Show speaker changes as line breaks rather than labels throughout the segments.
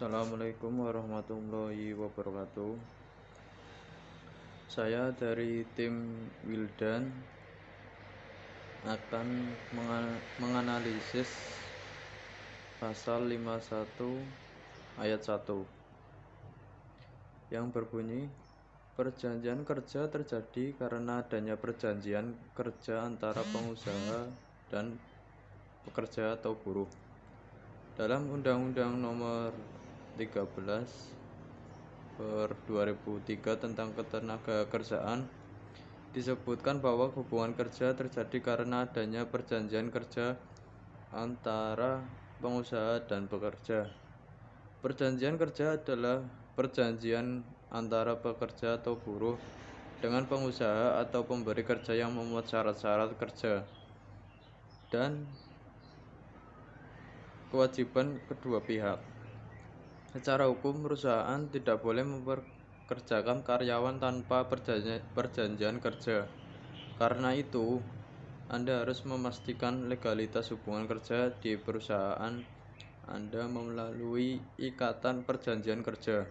Assalamualaikum warahmatullahi wabarakatuh. Saya dari tim Wildan akan menganalisis pasal 51 ayat 1 yang berbunyi, perjanjian kerja terjadi karena adanya perjanjian kerja antara pengusaha dan pekerja atau buruh. Dalam Undang-Undang Nomor 13/2003 tentang Ketenagakerjaan disebutkan bahwa hubungan kerja terjadi karena adanya perjanjian kerja antara pengusaha dan pekerja. Perjanjian kerja adalah perjanjian antara pekerja atau buruh dengan pengusaha atau pemberi kerja yang memuat syarat-syarat kerja dan kewajiban kedua pihak. Secara hukum, perusahaan tidak boleh mempekerjakan karyawan tanpa perjanjian kerja. Karena itu, Anda harus memastikan legalitas hubungan kerja di perusahaan Anda melalui ikatan perjanjian kerja.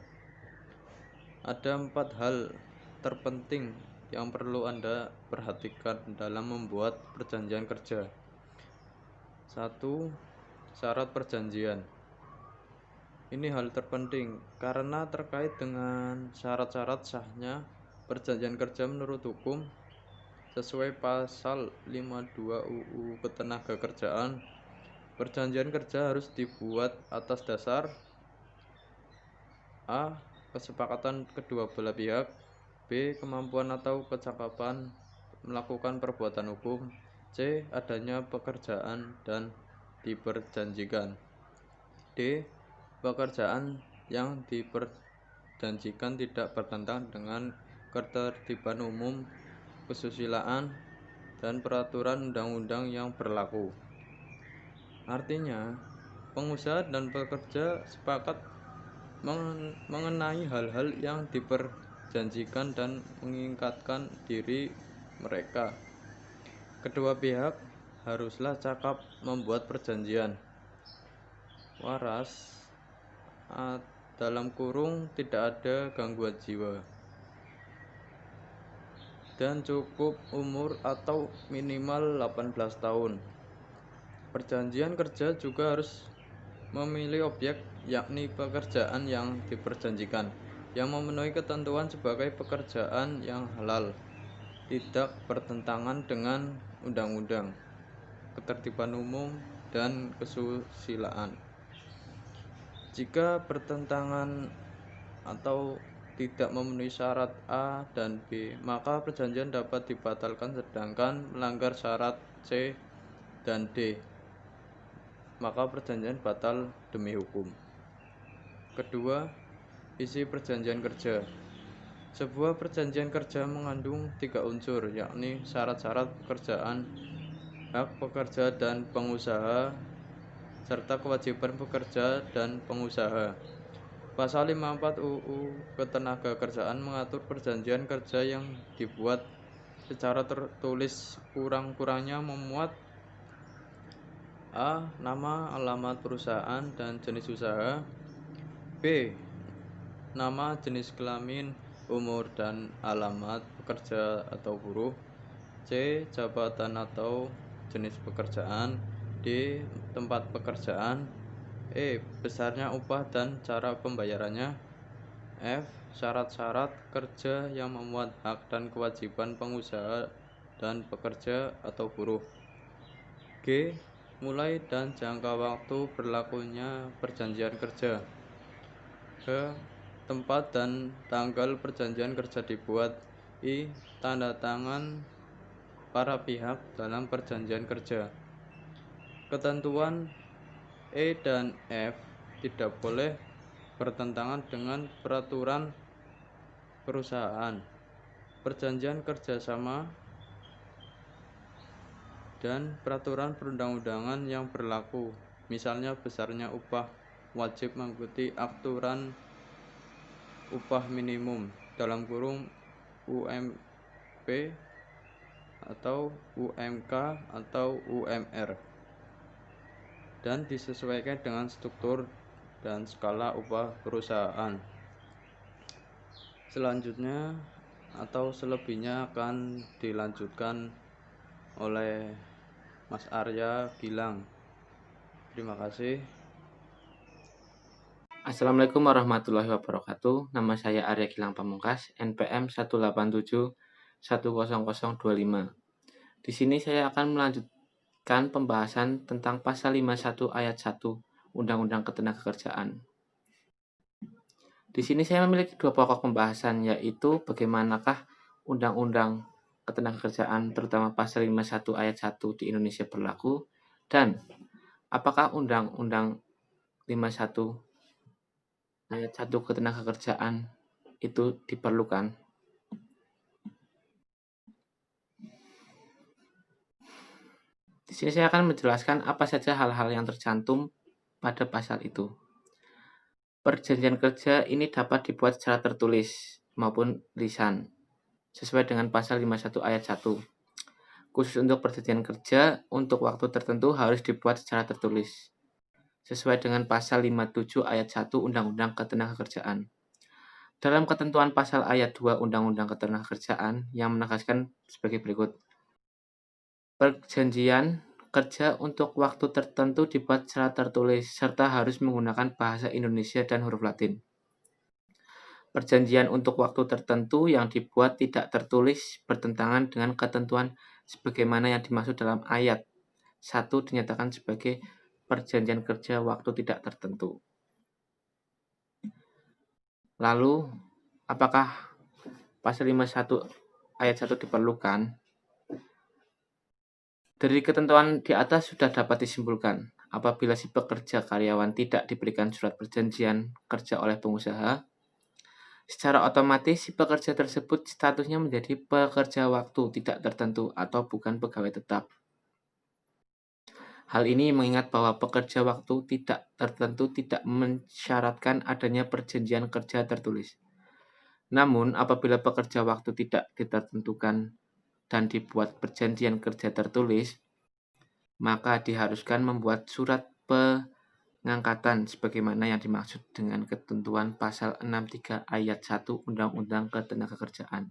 Ada 4 hal terpenting yang perlu Anda perhatikan dalam membuat perjanjian kerja. 1. Syarat perjanjian. Ini hal terpenting karena terkait dengan syarat-syarat sahnya perjanjian kerja menurut hukum. Sesuai pasal 52 UU Ketenagakerjaan, perjanjian kerja harus dibuat atas dasar A. Kesepakatan kedua belah pihak, B. Kemampuan atau kecakapan melakukan perbuatan hukum, C. Adanya pekerjaan dan diperjanjikan, D. Pekerjaan yang diperjanjikan tidak bertentangan dengan ketertiban umum, kesusilaan, dan peraturan undang-undang yang berlaku. Artinya, pengusaha dan pekerja sepakat mengenai hal-hal yang diperjanjikan dan mengikatkan diri mereka. Kedua pihak haruslah cakap membuat perjanjian. Waras tidak ada gangguan jiwa, dan cukup umur atau minimal 18 tahun. Perjanjian kerja juga harus memilih objek, yakni pekerjaan yang diperjanjikan, yang memenuhi ketentuan sebagai pekerjaan yang halal, tidak bertentangan dengan undang-undang, ketertiban umum, dan kesusilaan. Jika bertentangan atau tidak memenuhi syarat A dan B, maka perjanjian dapat dibatalkan, sedangkan melanggar syarat C dan D, maka perjanjian batal demi hukum. Kedua, isi perjanjian kerja. Sebuah perjanjian kerja mengandung 3 unsur, yakni syarat-syarat pekerjaan, hak pekerja dan pengusaha, serta kewajiban pekerja dan pengusaha. Pasal 54 UU Ketenagakerjaan mengatur perjanjian kerja yang dibuat secara tertulis kurang-kurangnya memuat A. Nama, alamat perusahaan dan jenis usaha, B. Nama, jenis kelamin, umur dan alamat pekerja atau buruh, C. Jabatan atau jenis pekerjaan, D. Tempat pekerjaan, E. Besarnya upah dan cara pembayarannya, F. Syarat-syarat kerja yang memuat hak dan kewajiban pengusaha dan pekerja atau buruh, G. Mulai dan jangka waktu berlakunya perjanjian kerja, H. Tempat dan tanggal perjanjian kerja dibuat, I. Tanda tangan para pihak dalam perjanjian kerja. Ketentuan E dan F tidak boleh bertentangan dengan peraturan perusahaan, perjanjian kerjasama, dan peraturan perundang-undangan yang berlaku. Misalnya besarnya upah wajib mengikuti aturan upah minimum (UMP) atau UMK atau UMR, dan disesuaikan dengan struktur dan skala upah perusahaan. Selanjutnya atau selebihnya akan dilanjutkan oleh Mas Arya Gilang. Terima kasih.
Assalamualaikum warahmatullahi wabarakatuh. Nama saya Arya Gilang Pamungkas, NPM 187100025. Di sini saya akan melanjutkan pembahasan tentang pasal 51 ayat 1 Undang-Undang Ketenagakerjaan. Di sini saya memiliki dua pokok pembahasan, yaitu bagaimanakah Undang-Undang Ketenagakerjaan terutama pasal 51 ayat 1 di Indonesia berlaku, dan apakah Undang-Undang 51 ayat 1 Ketenagakerjaan itu diperlukan. Di sini saya akan menjelaskan apa saja hal-hal yang tercantum pada pasal itu. Perjanjian kerja ini dapat dibuat secara tertulis maupun lisan, sesuai dengan pasal 51 ayat 1. Khusus untuk perjanjian kerja, untuk waktu tertentu harus dibuat secara tertulis, sesuai dengan pasal 57 ayat 1 Undang-Undang Ketenagakerjaan. Dalam ketentuan pasal ayat 2 Undang-Undang Ketenagakerjaan yang menegaskan sebagai berikut. Perjanjian kerja untuk waktu tertentu dibuat secara tertulis serta harus menggunakan bahasa Indonesia dan huruf Latin. Perjanjian untuk waktu tertentu yang dibuat tidak tertulis bertentangan dengan ketentuan sebagaimana yang dimaksud dalam ayat 1 dinyatakan sebagai perjanjian kerja waktu tidak tertentu. Lalu, apakah pasal 51 ayat 1 diperlukan? Dari ketentuan di atas sudah dapat disimpulkan, apabila si pekerja karyawan tidak diberikan surat perjanjian kerja oleh pengusaha, secara otomatis si pekerja tersebut statusnya menjadi pekerja waktu tidak tertentu atau bukan pegawai tetap. Hal ini mengingat bahwa pekerja waktu tidak tertentu tidak mensyaratkan adanya perjanjian kerja tertulis. Namun, apabila pekerja waktu tidak ditentukan dan dibuat perjanjian kerja tertulis, maka diharuskan membuat surat pengangkatan sebagaimana yang dimaksud dengan ketentuan pasal 63 ayat 1 Undang-Undang Ketenagakerjaan.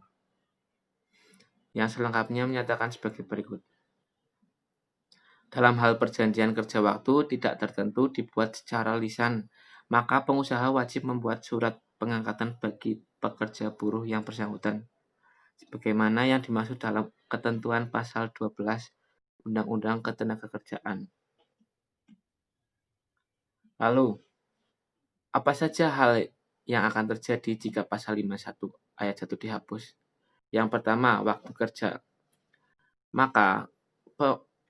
Yang selengkapnya menyatakan sebagai berikut. Dalam hal perjanjian kerja waktu tidak tertentu dibuat secara lisan, maka pengusaha wajib membuat surat pengangkatan bagi pekerja buruh yang bersangkutan, sebagaimana yang dimaksud dalam ketentuan pasal 12 Undang-Undang Ketenagakerjaan. Lalu, apa saja hal yang akan terjadi jika pasal 51 ayat 1 dihapus? Yang pertama, waktu kerja. Maka,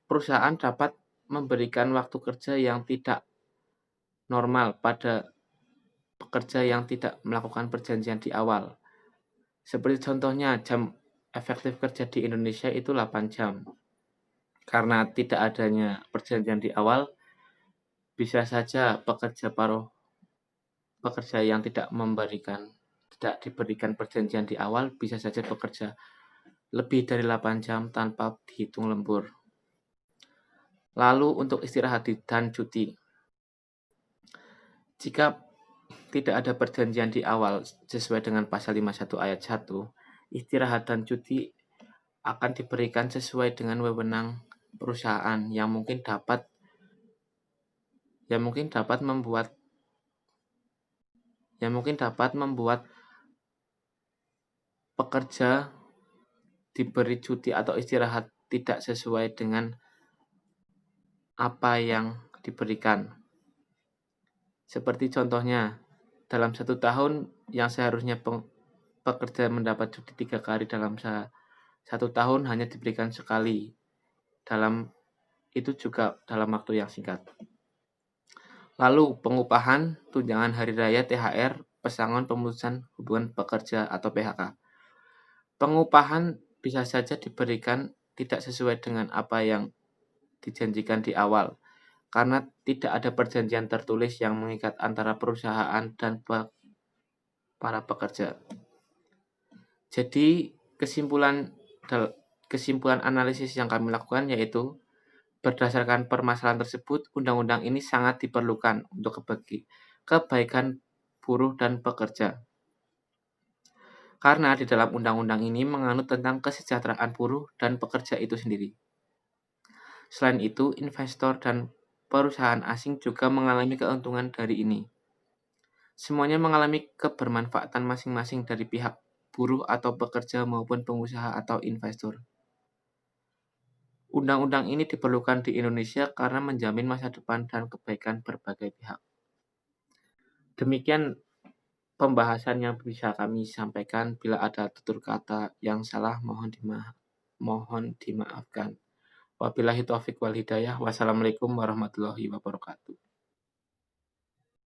perusahaan dapat memberikan waktu kerja yang tidak normal pada pekerja yang tidak melakukan perjanjian di awal. Seperti contohnya, jam efektif kerja di Indonesia itu 8 jam. Karena tidak adanya perjanjian di awal, bisa saja pekerja yang tidak diberikan perjanjian di awal bisa saja bekerja lebih dari 8 jam tanpa dihitung lembur. Lalu untuk istirahat dan cuti. Jika tidak ada perjanjian di awal sesuai dengan pasal 51 ayat 1, istirahat dan cuti akan diberikan sesuai dengan wewenang perusahaan yang mungkin dapat membuat pekerja diberi cuti atau istirahat tidak sesuai dengan apa yang diberikan. Seperti contohnya, dalam 1 tahun yang seharusnya pekerja mendapat cuti 3 kali dalam 1 tahun hanya diberikan sekali. Itu juga dalam waktu yang singkat. Lalu pengupahan, tunjangan hari raya, THR, pesangon pemutusan hubungan pekerja atau PHK. Pengupahan bisa saja diberikan tidak sesuai dengan apa yang dijanjikan di awal, karena tidak ada perjanjian tertulis yang mengikat antara perusahaan dan para pekerja. Jadi kesimpulan analisis yang kami lakukan yaitu berdasarkan permasalahan tersebut, undang-undang ini sangat diperlukan untuk kebaikan buruh dan pekerja. Karena di dalam undang-undang ini menganut tentang kesejahteraan buruh dan pekerja itu sendiri. Selain itu, investor dan perusahaan asing juga mengalami keuntungan dari ini. Semuanya mengalami kebermanfaatan masing-masing dari pihak buruh atau pekerja maupun pengusaha atau investor. Undang-undang ini diperlukan di Indonesia karena menjamin masa depan dan kebaikan berbagai pihak. Demikian pembahasan yang bisa kami sampaikan. Bila ada tutur kata yang salah, mohon dimaafkan. Wabillahi taufiq wal hidayah. Wassalamualaikum warahmatullahi wabarakatuh.